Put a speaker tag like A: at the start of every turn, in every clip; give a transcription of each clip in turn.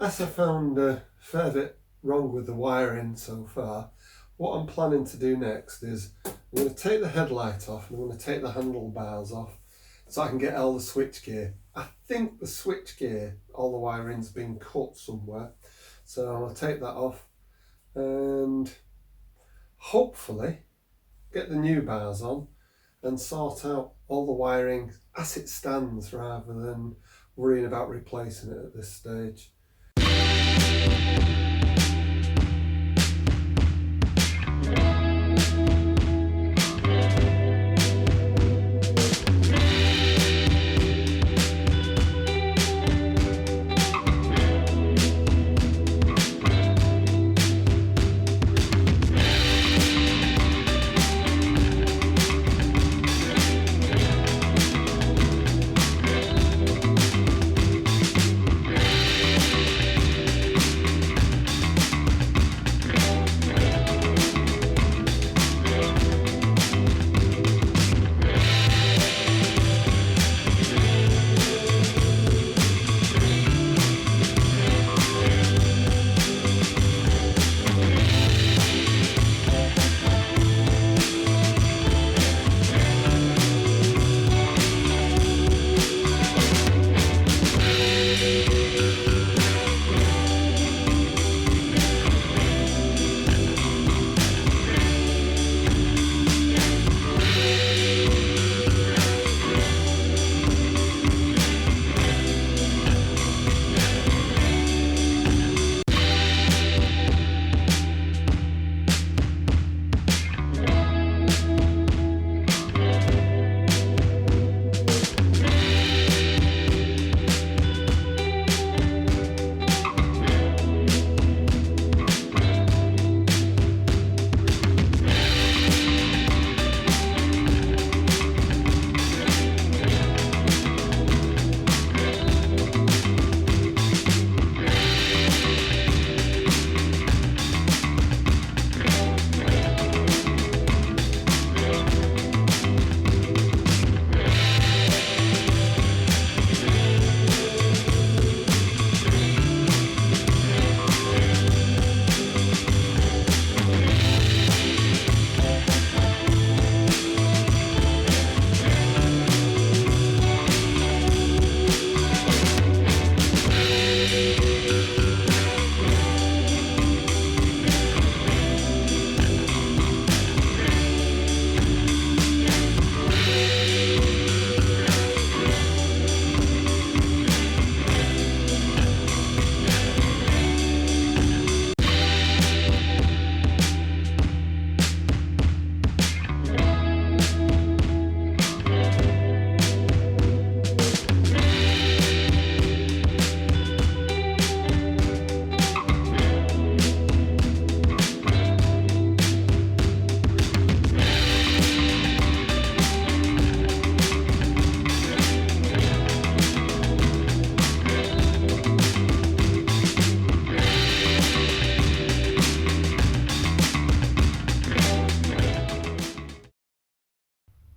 A: As I found a fair bit wrong with the wiring so far, what I'm planning to do next is I'm going to take the headlight off and I'm going to take the handlebars off so I can get all the switchgear. I think the switchgear, all the wiring's been cut somewhere, so I'll take that off and hopefully get the new bars on and sort out all the wiring as it stands rather than worrying about replacing it at this stage.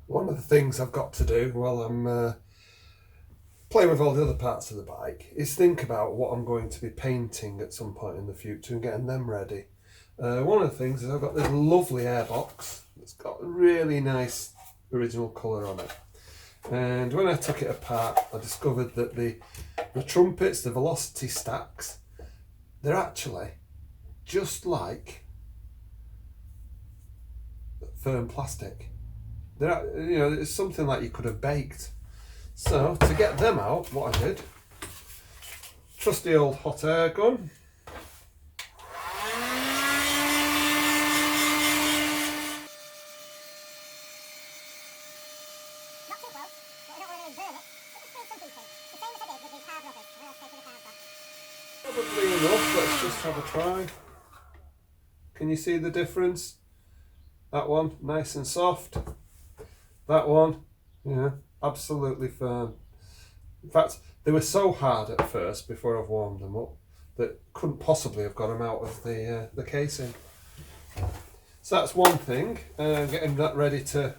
A: One of the things I've got to do while I'm playing with all the other parts of the bike is think about what I'm going to be painting at some point in the future and getting them ready. One of the things is I've got this lovely airbox that's got a really nice original colour on it. And when I took it apart, I discovered that the trumpets, the velocity stacks, they're actually just like firm plastic. They're, it's something like you could have baked. So to get them out, what I did, trusty old hot air gun. Probably enough, let's just have a try. Can you see the difference? That one, nice and soft. That one, absolutely firm. In fact, they were so hard at first before I've warmed them up that couldn't possibly have got them out of the casing. So that's one thing, getting that ready to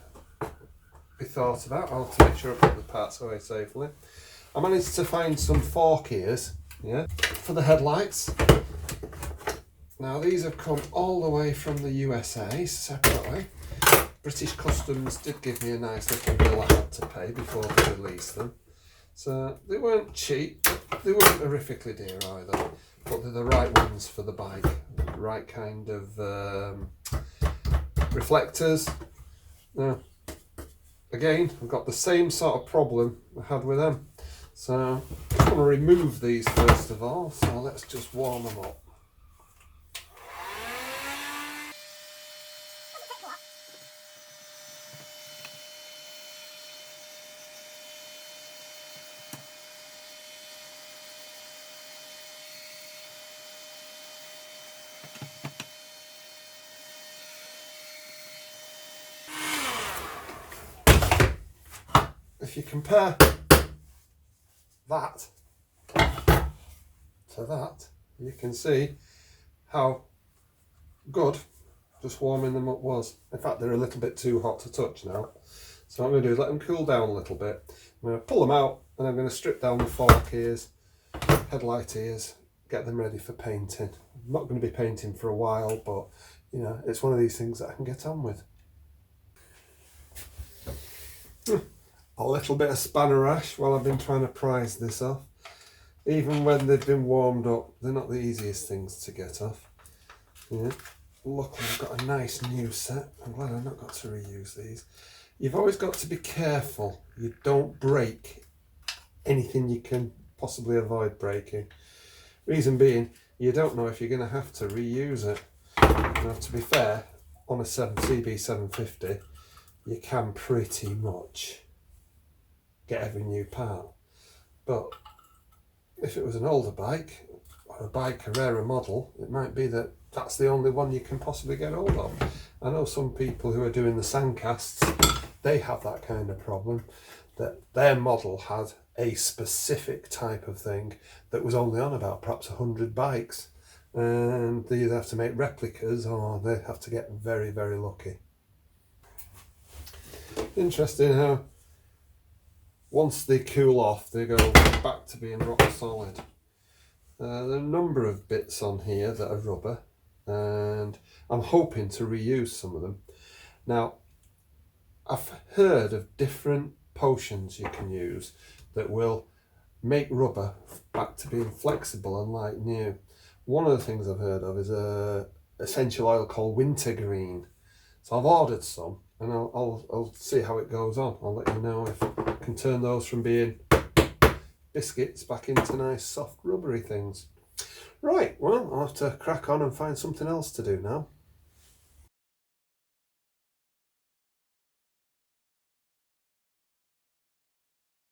A: be thought about. I'll have to make sure I put the parts away safely. I managed to find some fork ears Yeah, for the headlights. Now these have come all the way from the USA separately. British Customs did give me a nice little bill I had to pay before they released them. So they weren't cheap, but they weren't horrifically dear either. But they're the right ones for the bike. The right kind of reflectors. Now, again, I've got the same sort of problem I had with them. So I'm going to remove these first of all. So let's just warm them up. If you compare that to that, you can see how good just warming them up was. In fact, they're a little bit too hot to touch now. So what I'm going to do is let them cool down a little bit. I'm going to pull them out and I'm going to strip down the fork ears, headlight ears, get them ready for painting. I'm not going to be painting for a while, but you know, it's one of these things that I can get on with. A little bit of spanner rash while I've been trying to prise this off. Even when they've been warmed up, they're not the easiest things to get off. Yeah. Luckily I've got a nice new set. I'm glad I've not got to reuse these. You've always got to be careful you don't break anything you can possibly avoid breaking. Reason being, you don't know if you're going to have to reuse it. Now, to be fair, on a CB750 you can pretty much get every new part, but if it was an older bike or a bike, a rarer model, it might be that that's the only one you can possibly get hold of. I know some people who are doing the sandcasts, they have that kind of problem, that their model had a specific type of thing that was only on about perhaps 100 bikes, and they either have to make replicas or they have to get very, very lucky. Interesting how once they cool off, they go back to being rock solid. There are a number of bits on here that are rubber, and I'm hoping to reuse some of them. Now, I've heard of different potions you can use that will make rubber back to being flexible and like new. One of the things I've heard of is a essential oil called wintergreen. So I've ordered some, and I'll see how it goes on. I'll let you know if I can turn those from being biscuits back into nice soft rubbery things. Right, well, I'll have to crack on and find something else to do now.